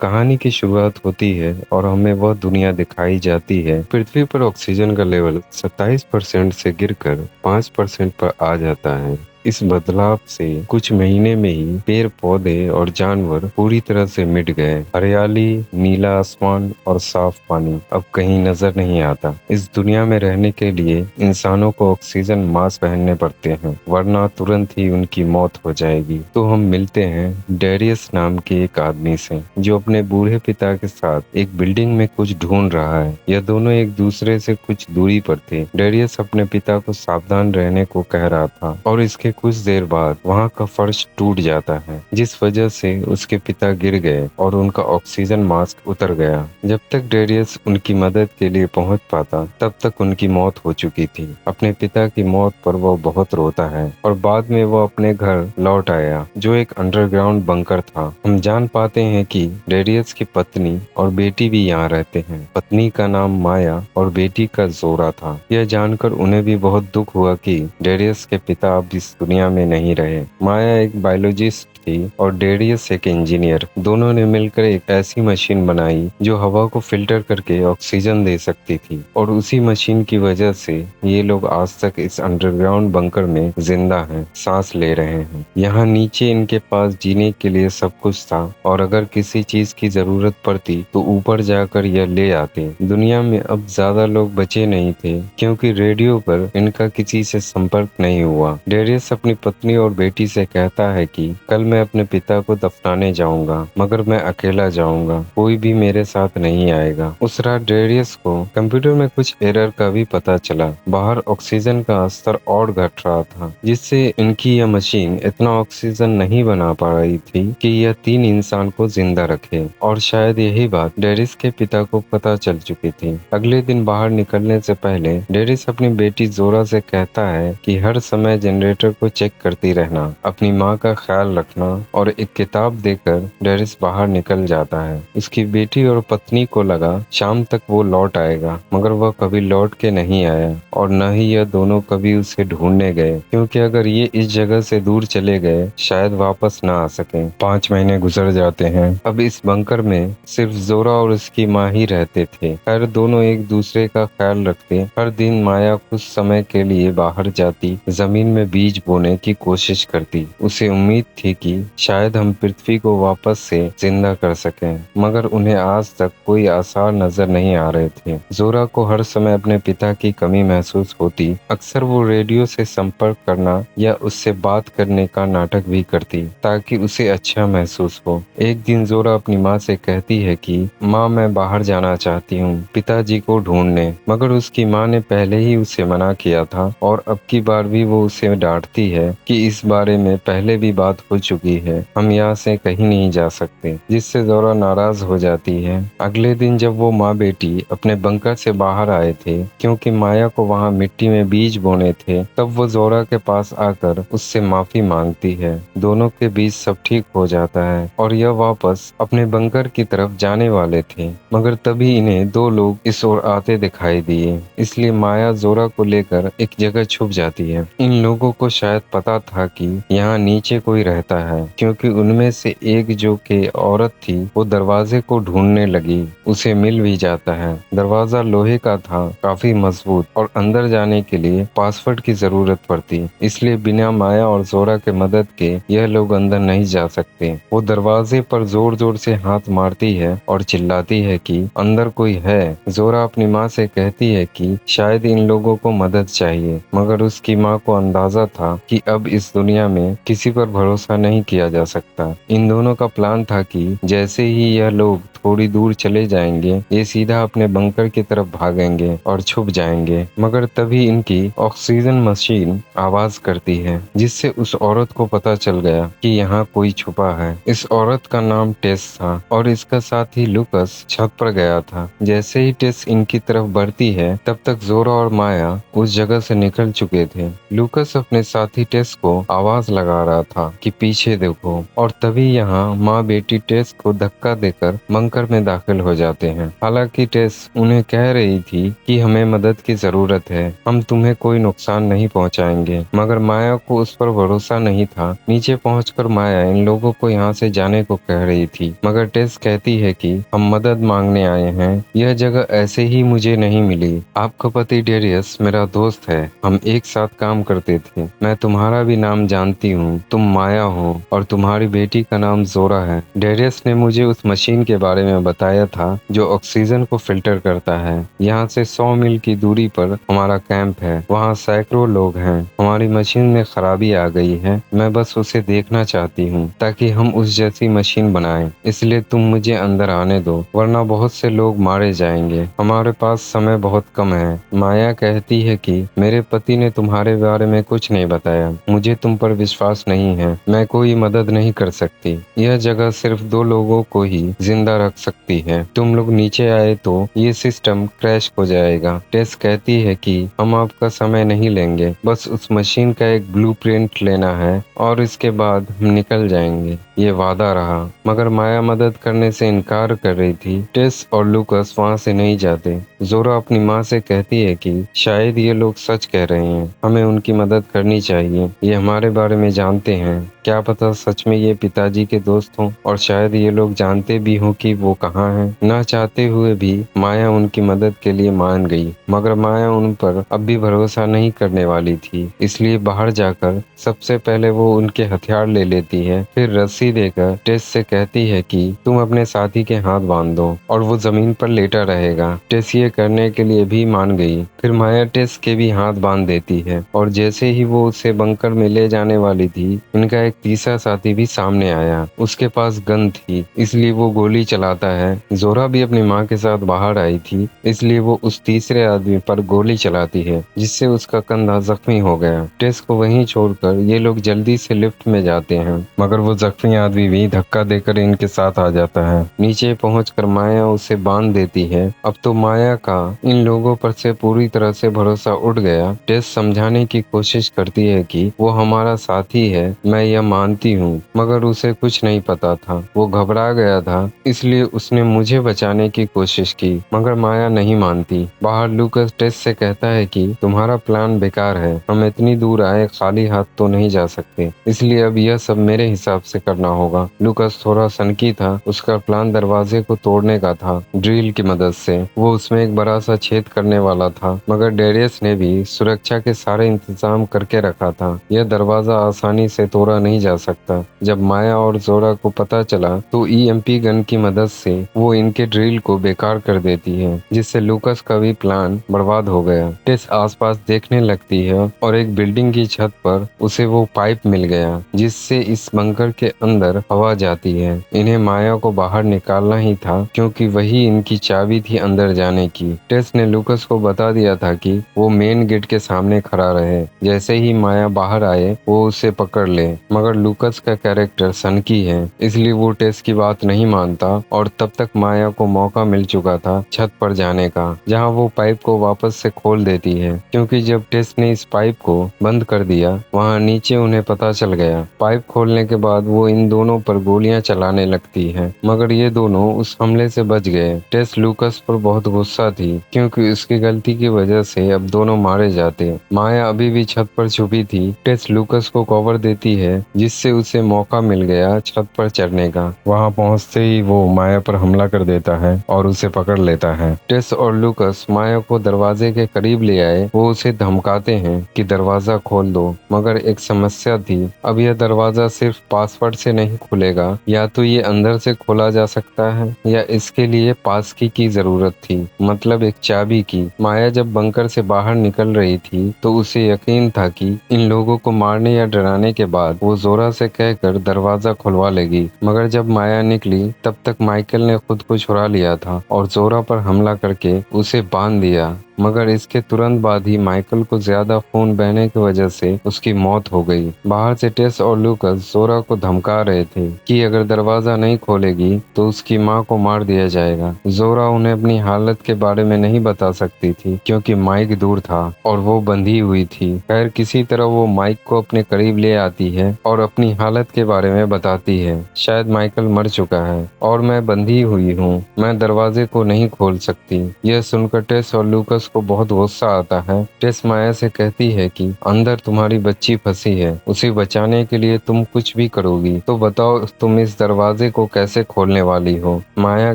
कहानी की शुरुआत होती है और हमें वह दुनिया दिखाई जाती है। पृथ्वी पर ऑक्सीजन का लेवल 27% से गिरकर 5% पर आ जाता है। इस बदलाव से कुछ महीने में ही पेड़ पौधे और जानवर पूरी तरह से मिट गए। हरियाली, नीला आसमान और साफ पानी अब कहीं नजर नहीं आता। इस दुनिया में रहने के लिए इंसानों को ऑक्सीजन मास्क पहनने पड़ते हैं, वरना तुरंत ही उनकी मौत हो जाएगी। तो हम मिलते हैं डेरियस नाम के एक आदमी से, जो अपने बूढ़े पिता के साथ एक बिल्डिंग में कुछ ढूंढ रहा है। यह दोनों एक दूसरे से कुछ दूरी पर थे। डेरियस अपने पिता को सावधान रहने को कह रहा था और इसके कुछ देर बाद वहाँ का फर्श टूट जाता है, जिस वजह से उसके पिता गिर गए और उनका ऑक्सीजन मास्क उतर गया। जब तक डेरियस उनकी मदद के लिए पहुंच पाता, तब तक उनकी मौत हो चुकी थी। अपने पिता की मौत पर वो बहुत रोता है और बाद में वो अपने घर लौट आया, जो एक अंडरग्राउंड बंकर था। हम जान पाते हैं कि डेरियस की पत्नी और बेटी भी यहाँ रहते हैं। पत्नी का नाम माया और बेटी का जोरा था। यह जानकर उन्हें भी बहुत दुख हुआ कि डेरियस के पिता अब इस दुनिया में नहीं रहे। माया एक बायोलॉजिस्ट थी और डेरियस एक इंजीनियर। दोनों ने मिलकर एक ऐसी मशीन बनाई जो हवा को फिल्टर करके ऑक्सीजन दे सकती थी, और उसी मशीन की वजह से ये लोग आज तक इस अंडरग्राउंड बंकर में जिंदा हैं, सांस ले रहे हैं। यहाँ नीचे इनके पास जीने के लिए सब कुछ था, और अगर किसी चीज की जरूरत पड़ती तो ऊपर जाकर यह ले आते। दुनिया में अब ज्यादा लोग बचे नहीं थे, क्योंकि रेडियो पर इनका किसी से संपर्क नहीं हुआ। डेरियस अपनी पत्नी और बेटी से कहता है कि कल मैं अपने पिता को दफनाने जाऊंगा, मगर मैं अकेला जाऊंगा, कोई भी मेरे साथ नहीं आएगा। उस रात डेरियस को कंप्यूटर में कुछ एरर का भी पता चला। बाहर ऑक्सीजन का स्तर और घट रहा था, जिससे इनकी यह मशीन इतना ऑक्सीजन नहीं बना पा रही थी कि यह 3 इंसान को जिंदा रखे, और शायद यही बात डेरिस के पिता को पता चल चुकी थी। अगले दिन बाहर निकलने से पहले डेरिस अपनी बेटी जोरा से कहता है कि हर समय जनरेटर को चेक करती रहना, अपनी माँ का ख्याल रखना, और एक किताब देकर डेरिस बाहर निकल जाता है। उसकी बेटी और पत्नी को लगा शाम तक वो लौट आएगा, मगर वह कभी लौट के नहीं आया, और न ही यह दोनों कभी उसे ढूंढने गए, क्योंकि अगर ये इस जगह से दूर चले गए शायद वापस ना आ सके। 5 महीने गुजर जाते हैं। अब इस बंकर में सिर्फ जोरा और उसकी माँ ही रहते थे। खैर, दोनों एक दूसरे का ख्याल रखते। हर दिन माया कुछ समय के लिए बाहर जाती, जमीन में बीज बोने की कोशिश करती। उसे उम्मीद थी कि शायद हम पृथ्वी को वापस से जिंदा कर सकें, मगर उन्हें आज तक कोई आसार नजर नहीं आ रहे थे। जोरा को हर समय अपने पिता की कमी महसूस होती। अक्सर वो रेडियो से संपर्क करना या उससे बात करने का नाटक भी करती, ताकि उसे अच्छा महसूस हो। एक दिन जोरा अपनी माँ से कहती है कि माँ, मैं बाहर जाना चाहती हूँ पिताजी को ढूंढने, मगर उसकी माँ ने पहले ही उसे मना किया था, और अब की बार भी वो उसे डांटती है कि इस बारे में पहले भी बात हो चुकी है, हम यहाँ से कहीं नहीं जा सकते, जिससे जोरा नाराज हो जाती है। अगले दिन जब वो माँ बेटी अपने बंकर से बाहर आए थे, क्योंकि माया को वहाँ मिट्टी में बीज बोने थे, तब वो जोरा के पास आकर उससे माफी मांगती है। दोनों के बीच सब ठीक हो जाता है और यह वापस अपने बंकर की तरफ जाने वाले थे, मगर तभी इन्हें 2 लोग इस ओर आते दिखाई दिए। इसलिए माया जोरा को लेकर एक जगह छुप जाती है। इन लोगों को शायद पता था कि यहाँ नीचे कोई रहता है, क्योंकि उनमें से एक जो कि औरत थी वो दरवाजे को ढूंढने लगी। उसे मिल भी जाता है। दरवाजा लोहे का था, काफी मजबूत, और अंदर जाने के लिए पासवर्ड की जरूरत पड़ती, इसलिए बिना माया और जोरा के मदद के यह लोग अंदर नहीं जा सकते। वो दरवाजे पर जोर जोर से हाथ मारती है और चिल्लाती है कि अंदर कोई है। जोरा अपनी माँ से कहती है कि शायद इन लोगों को मदद चाहिए, मगर उसकी माँ को अंदाजा था कि अब इस दुनिया में किसी पर भरोसा नहीं किया जा सकता। इन दोनों का प्लान था कि जैसे ही यह लोग थोड़ी दूर चले जाएंगे, ये सीधा अपने बंकर की तरफ भागेंगे और छुप जाएंगे। मगर तभी इनकी ऑक्सीजन मशीन आवाज करती है, जिससे उस औरत को पता चल गया कि यहाँ कोई छुपा है। इस औरत का नाम टेस था, और इसका साथी लुकस छत पर गया था। जैसे ही टेस इनकी तरफ बढ़ती है, तब तक जोरा और माया उस जगह से निकल चुके थे। लुकस अपने साथी टेस को आवाज लगा रहा था कि पीछे देखो, और तभी यहाँ माँ बेटी टेस को धक्का देकर बंकर बंकर में दाखिल हो जाते हैं। हालांकि टेस उन्हें कह रही थी कि हमें मदद की जरूरत है, हम तुम्हें कोई नुकसान नहीं पहुंचाएंगे, मगर माया को उस पर भरोसा नहीं था। नीचे पहुंचकर माया इन लोगों को यहाँ से जाने को कह रही थी, मगर टेस कहती है कि हम मदद मांगने आए हैं, यह जगह ऐसे ही मुझे नहीं मिली। आपका पति डेरियस मेरा दोस्त है, हम एक साथ काम करते थे। मैं तुम्हारा भी नाम जानती हूँ, तुम माया हो और तुम्हारी बेटी का नाम जोरा है। डेरियस ने मुझे उस मशीन के बारे में बताया था जो ऑक्सीजन को फिल्टर करता है। यहाँ से 100 मील की दूरी पर हमारा कैंप है, वहाँ सैकड़ों लोग हैं। हमारी मशीन में खराबी आ गई है, मैं बस उसे देखना चाहती हूँ ताकि हम उस जैसी मशीन बनाएं। इसलिए तुम मुझे अंदर आने दो, वरना बहुत से लोग मारे जाएंगे। हमारे पास समय बहुत कम है। माया कहती है कि मेरे पति ने तुम्हारे बारे में कुछ नहीं बताया, मुझे तुम पर विश्वास नहीं है, मैं कोई मदद नहीं कर सकती। यह जगह सिर्फ 2 लोगों को ही जिंदा रख सकती है। तुम लोग नीचे आए तो ये सिस्टम क्रैश हो जाएगा। टेस कहती है कि हम आपका समय नहीं लेंगे, बस उस मशीन का एक ब्लूप्रिंट लेना है और इसके बाद हम निकल जाएंगे। ये वादा रहा, मगर माया मदद करने से इनकार कर रही थी। टेस और लूकस वहाँ से नहीं जाते। जोरा अपनी माँ से कहती है कि शायद ये लोग सच कह रहे हैं, हमें उनकी मदद करनी चाहिए। ये हमारे बारे में जानते हैं, क्या पता सच में ये पिताजी के दोस्त हों, और शायद ये लोग जानते भी हों कि वो कहाँ हैं। ना चाहते हुए भी माया उनकी मदद के लिए मान गई, मगर माया उन पर अब भी भरोसा नहीं करने वाली थी। इसलिए बाहर जाकर सबसे पहले वो उनके हथियार ले लेती है, फिर रस्सी देकर टेस से कहती है कि तुम अपने साथी के हाथ बांध दो और वो जमीन पर लेटा रहेगा। टेस ये करने के लिए भी मान गई। फिर माया टेस के भी हाथ बांध देती है और जैसे ही वो उसे बंकर में ले जाने वाली थी, इनका एक तीसरा साथी भी सामने आया। उसके पास गन थी, इसलिए वो गोली चलाता है। जोरा भी अपनी माँ के साथ बाहर आई थी, इसलिए वो उस तीसरे आदमी पर गोली चलाती है, जिससे उसका कंधा जख्मी हो गया। टेस को वहीं छोड़कर ये लोग जल्दी से लिफ्ट में जाते हैं, मगर वो जख्मी आदमी भी धक्का देकर इनके साथ आ जाता है। नीचे पहुंचकर माया उसे बांध देती है। अब तो माया का इन लोगों पर से पूरी तरह से भरोसा उठ गया। टेस समझाने की कोशिश करती है कि वो हमारा साथी है, मैं यह मानती हूँ, मगर उसे कुछ नहीं पता था, वो घबरा गया था, इसलिए उसने मुझे बचाने की कोशिश की, मगर माया नहीं मानती। बाहर लूकस टेस से कहता है कि तुम्हारा प्लान बेकार है, हम इतनी दूर आए खाली हाथ तो नहीं जा सकते, इसलिए अब यह सब मेरे हिसाब से करना होगा। लूकस थोड़ा सनकी था, उसका प्लान दरवाजे को तोड़ने का था ड्रिल की मदद से। वो उसमें एक बड़ा सा छेद करने वाला था, मगर डेरियस ने भी सुरक्षा के सारे इंतजाम करके रखा था। यह दरवाजा आसानी से तोड़ा नहीं जा सकता। जब माया और जोरा को पता चला तो ईएमपी गन की मदद से वो इनके ड्रिल को बेकार कर देती है, जिससे लूकस का भी प्लान बर्बाद हो गया। टेस आसपास देखने लगती है और एक बिल्डिंग की छत पर उसे वो पाइप मिल गया, जिससे इस बंकर के अंदर हवा जाती है। इन्हें माया को बाहर निकालना ही था, क्योंकि वही इनकी चाबी थी अंदर जाने की। टेस ने लूकस को बता दिया था कि वो मेन गेट के सामने खड़ा रहे, जैसे ही माया बाहर आए वो उसे पकड़ ले। मगर लूकस का कैरेक्टर सनकी है, इसलिए वो टेस की बात नहीं मानता, और तब तक माया को मौका मिल चुका था छत पर जाने का, जहां वो पाइप को वापस से खोल देती है, क्योंकि जब टेस ने इस पाइप को बंद कर दिया, वहां नीचे उन्हें पता चल गया। पाइप खोलने के बाद वो इन दोनों पर गोलियां चलाने लगती है, मगर ये दोनों उस हमले से बच गए। टेस लूकस पर बहुत गुस्सा थी, क्योंकि उसकी गलती की वजह से अब दोनों मारे जाते। माया अभी भी छत पर छुपी थी। टेस लूकस को कवर देती है, जिससे उसे मौका मिल गया छत पर चढ़ने का। वहां पहुंचते ही वो माया पर हमला कर देता है और उसे पकड़ लेता है। टेस और लूकस माया को दरवाजे के करीब ले आए। वो उसे धमकाते हैं कि दरवाजा खोल दो, मगर एक समस्या थी। अब यह दरवाजा सिर्फ पासवर्ड से नहीं खुलेगा, या तो ये अंदर से खोला जा सकता है या इसके लिए पास की जरूरत थी, मतलब एक चाबी की। माया जब बंकर से बाहर निकल रही थी तो उसे यकीन था कि इन लोगों को मारने या डराने के बाद वो जोरा से कहकर दरवाजा खुलवा लेगी, मगर जब माया निकली तब तक माइकल ने खुद को छुड़ा लिया था और जोरा पर हमला करके उसे बांध दिया। मगर इसके तुरंत बाद ही माइकल को ज्यादा खून बहने की वजह से उसकी मौत हो गई। बाहर से टेस और लूकस जोरा को धमका रहे थे कि अगर दरवाजा नहीं खोलेगी तो उसकी माँ को मार दिया जाएगा। जोरा उन्हें अपनी हालत के बारे में नहीं बता सकती थी क्योंकि माइक दूर था और वो बंधी हुई थी। खैर किसी तरह वो माइक को अपने करीब ले आती है और अपनी हालत के बारे में बताती है। शायद माइकल मर चुका है और मैं बंधी हुई हूँ, मैं दरवाजे को नहीं खोल सकती। यह सुनकर टेस और लूकस को बहुत गुस्सा आता है। टेस माया से कहती है कि अंदर तुम्हारी बच्ची फंसी है, उसे बचाने के लिए तुम कुछ भी करोगी, तो बताओ तुम इस दरवाजे को कैसे खोलने वाली हो। माया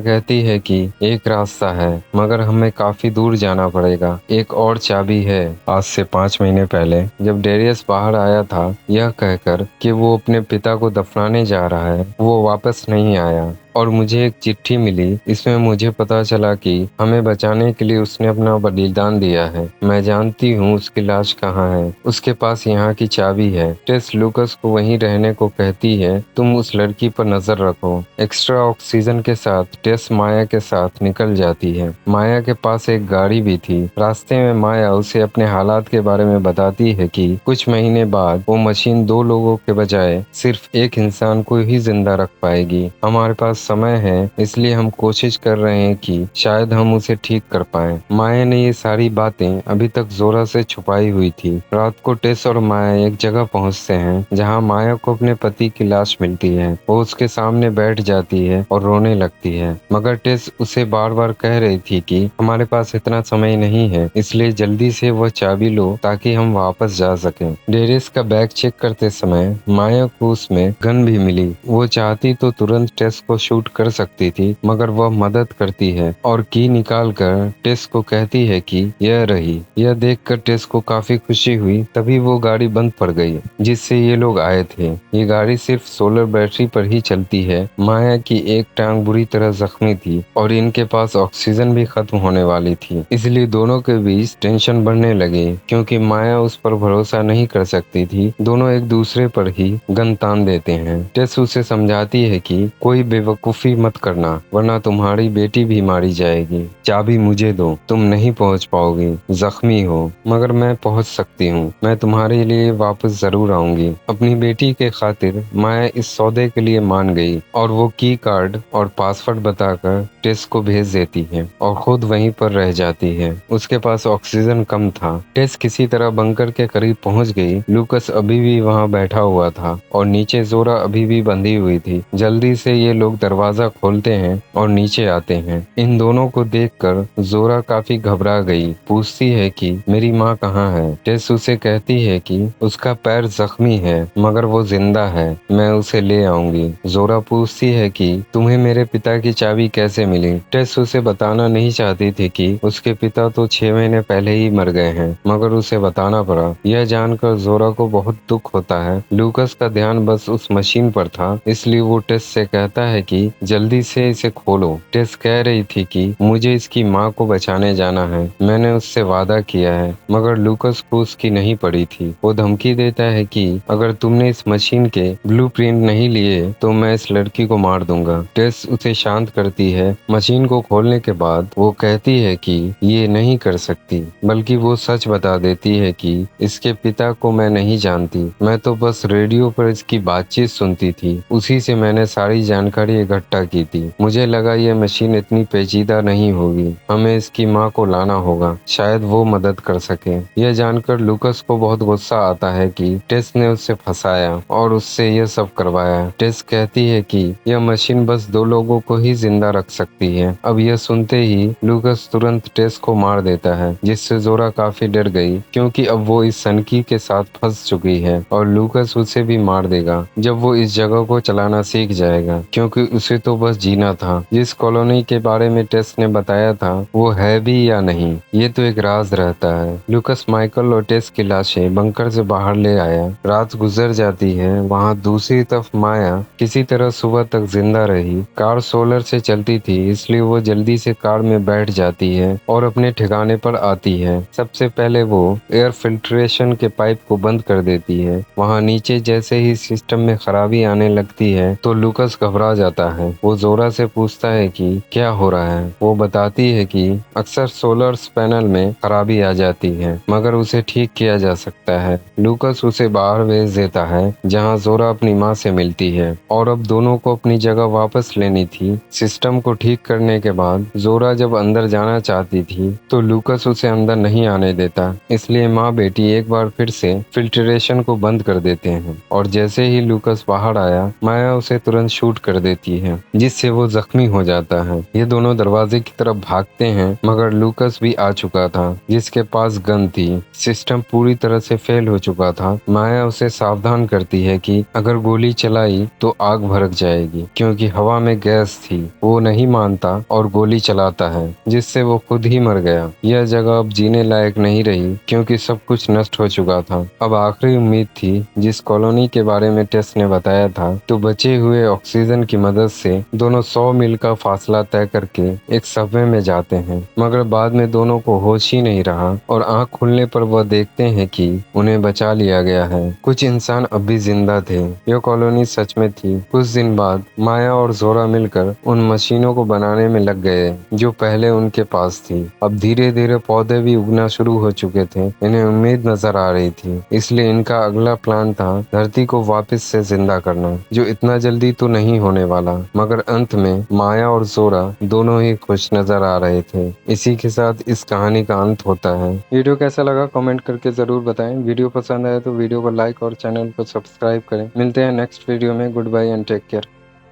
कहती है कि एक रास्ता है मगर हमें काफी दूर जाना पड़ेगा, एक और चाबी है। आज से 5 महीने पहले जब डेरियस बाहर आया था यह कहकर कि वो अपने पिता को दफनाने जा रहा है, वो वापस नहीं आया और मुझे एक चिट्ठी मिली। इसमें मुझे पता चला कि हमें बचाने के लिए उसने अपना बलिदान दिया है। मैं जानती हूँ उसकी लाश कहाँ है, उसके पास यहाँ की चाबी है। टेस लूकस को वहीं रहने को कहती है, तुम उस लड़की पर नजर रखो। एक्स्ट्रा ऑक्सीजन के साथ टेस माया के साथ निकल जाती है। माया के पास एक गाड़ी भी थी। रास्ते में माया उसे अपने हालात के बारे में बताती है कि कुछ महीने बाद वो मशीन 2 लोगों के बजाय सिर्फ एक इंसान को ही जिंदा रख पाएगी। हमारे पास समय है इसलिए हम कोशिश कर रहे हैं कि शायद हम उसे ठीक कर पाएं। माया ने ये सारी बातें अभी तक जोरा से छुपाई हुई थी। रात को टेस और माया एक जगह पहुंचते हैं जहां माया को अपने पति की लाश मिलती है। वो उसके सामने बैठ जाती है और रोने लगती है, मगर टेस उसे बार बार कह रही थी कि हमारे पास इतना समय नहीं है, इसलिए जल्दी से वह चाबी लो ताकि हम वापस जा सकें। डेरिस का बैग चेक करते समय माया को उसमें गन भी मिली। वो चाहती तो तुरंत टेस को शूट कर सकती थी, मगर वह मदद करती है और की निकाल कर टेस को कहती है कि यह रही। यह देखकर टेस को काफी खुशी हुई। तभी वो गाड़ी बंद पड़ गई जिससे ये लोग आए थे। ये गाड़ी सिर्फ सोलर बैटरी पर ही चलती है। माया की एक टांग बुरी तरह जख्मी थी और इनके पास ऑक्सीजन भी खत्म होने वाली थी, इसलिए दोनों के बीच टेंशन बढ़ने लगे क्योंकि माया उस पर भरोसा नहीं कर सकती थी। दोनों एक दूसरे पर ही गन तान देते हैं। टेस उसे समझाती है कि कोई बेवकूफी मत करना वरना तुम्हारी बेटी भी मारी जाएगी। चाबी मुझे दो, तुम नहीं पहुंच पाओगी, जख्मी हो, मगर मैं पहुंच सकती हूँ। मैं तुम्हारे लिए वापस जरूर आऊंगी। अपनी बेटी के खातिर माया इस सौदे के लिए मान गई और वो की कार्ड और पासवर्ड बताकर टेस को भेज देती है और खुद वहीं पर रह जाती है। उसके पास ऑक्सीजन कम था। टेस किसी तरह बंकर के करीब पहुंच गई। लूकस अभी भी वहां बैठा हुआ था और नीचे जोरा अभी भी बंधी हुई थी। जल्दी से ये लोग दरवाजा खोलते हैं और नीचे आते हैं। इन दोनों को देखकर जोरा काफी घबरा गई। पूछती है कि मेरी माँ कहाँ है। टेस उसे कहती है कि उसका पैर जख्मी है मगर वो जिंदा है, मैं उसे ले आऊंगी। जोरा पूछती है कि तुम्हें मेरे पिता की चाबी कैसे मिली। टेस उसे बताना नहीं चाहती थी कि उसके पिता तो 6 महीने पहले ही मर गए हैं, मगर उसे बताना पड़ा। यह जानकर जोरा को बहुत दुख होता है। लूकस का ध्यान बस उस मशीन पर था, इसलिए वो टेस से कहता है कि जल्दी से इसे खोलो। टेस कह रही थी कि मुझे इसकी माँ को बचाने जाना है, मैंने उससे वादा किया है, मगर लूकस को उसकी नहीं पड़ी थी। वो धमकी देता है कि अगर तुमने इस मशीन के ब्लूप्रिंट नहीं लिए तो मैं इस लड़की को मार दूंगा। टेस उसे शांत करती है। मशीन को खोलने के बाद वो कहती है कि ये नहीं कर सकती, बल्कि वो सच बता देती है कि इसके पिता को मैं नहीं जानती, मैं तो बस रेडियो पर इसकी बातचीत सुनती थी, उसी से मैंने सारी जानकारी इकट्ठा की थी। मुझे लगा ये मशीन इतनी पेचीदा नहीं होगी, हमें इसकी माँ को लाना होगा, शायद वो मदद कर सके। यह जानकर लूकस को बहुत गुस्सा आता है कि टेस ने उससे फंसाया और उससे यह सब करवाया। टेस कहती है कि यह मशीन बस 2 लोगों को ही जिंदा रख सकती है। अब यह सुनते ही लूकस तुरंत टेस को मार देता है, जिससे जोरा काफी डर गई क्योंकि अब वो इस सनकी के साथ फंस चुकी है और लूकस उसे भी मार देगा जब वो इस जगह को चलाना सीख जाएगा, क्योंकि उसे तो बस जीना था। जिस कॉलोनी के बारे में टेस ने बताया था वो है भी या नहीं, ये तो एक राज रहता है। लूकस माइकल और टेस की लाशें बंकर से बाहर ले आया। रात गुजर जाती है। वहाँ दूसरी तरफ माया किसी तरह सुबह तक जिंदा रही। कार सोलर से चलती थी, इसलिए वो जल्दी से कार में बैठ जाती है और अपने ठिकाने पर आती है। सबसे पहले वो एयर फिल्ट्रेशन के पाइप को बंद कर देती है। वहाँ नीचे जैसे ही सिस्टम में खराबी आने लगती है तो लूकस घबरा जाता है। वो जोरा से पूछता है कि क्या हो रहा है। वो बताती है कि अक्सर सोलर कंट्रोलर्स पैनल में खराबी आ जाती है, मगर उसे ठीक किया जा सकता है। लूकस उसे बाहर भेज देता है जहां जोरा अपनी माँ से मिलती है और अब दोनों को अपनी जगह वापस लेनी थी। सिस्टम को ठीक करने के बाद जोरा जब अंदर जाना चाहती थी तो लूकस उसे अंदर नहीं आने देता, इसलिए माँ बेटी एक बार फिर से फिल्ट्रेशन को बंद कर देते हैं और जैसे ही लूकस बाहर आया माया उसे तुरंत शूट कर देती है, जिससे वो जख्मी हो जाता है। ये दोनों दरवाजे की तरफ भागते हैं मगर लूकस भी आ चुका था जिसके पास गन थी। सिस्टम पूरी तरह से फेल हो चुका था। माया उसे सावधान करती है कि अगर गोली चलाई तो आग भड़क जाएगी क्योंकि हवा में गैस थी। वो नहीं मानता और गोली चलाता है जिससे वो खुद ही मर गया। यह जगह अब जीने लायक नहीं रही क्योंकि सब कुछ नष्ट हो चुका था। अब आखिरी उम्मीद थी जिस कॉलोनी के बारे में टेस ने बताया था, तो बचे हुए ऑक्सीजन की मदद से दोनों 100 मील का फासला तय करके एक सबवे में जाते हैं, मगर बाद में दोनों को होश ही नहीं रहा और आंख खुलने पर वह देखते हैं कि उन्हें बचा लिया गया है। कुछ इंसान अब भी जिंदा थे। यह कॉलोनी सच में थी। कुछ दिन बाद माया और जोरा मिलकर उन मशीनों को बनाने में लग गए जो पहले उनके पास थी। अब धीरे धीरे पौधे भी उगना शुरू हो चुके थे। इन्हें उम्मीद नजर आ रही थी, इसलिए इनका अगला प्लान था धरती को वापस से जिंदा करना, जो इतना जल्दी तो नहीं होने वाला। मगर अंत में माया और जोरा दोनों ही खुश नजर आ रहे थे। इसी के साथ इस कहानी का अंत होता है। वीडियो कैसा लगा कमेंट करके जरूर बताएं। वीडियो पसंद आए तो वीडियो को लाइक और चैनल को सब्सक्राइब करें। मिलते हैं नेक्स्ट वीडियो में। Goodbye and take care.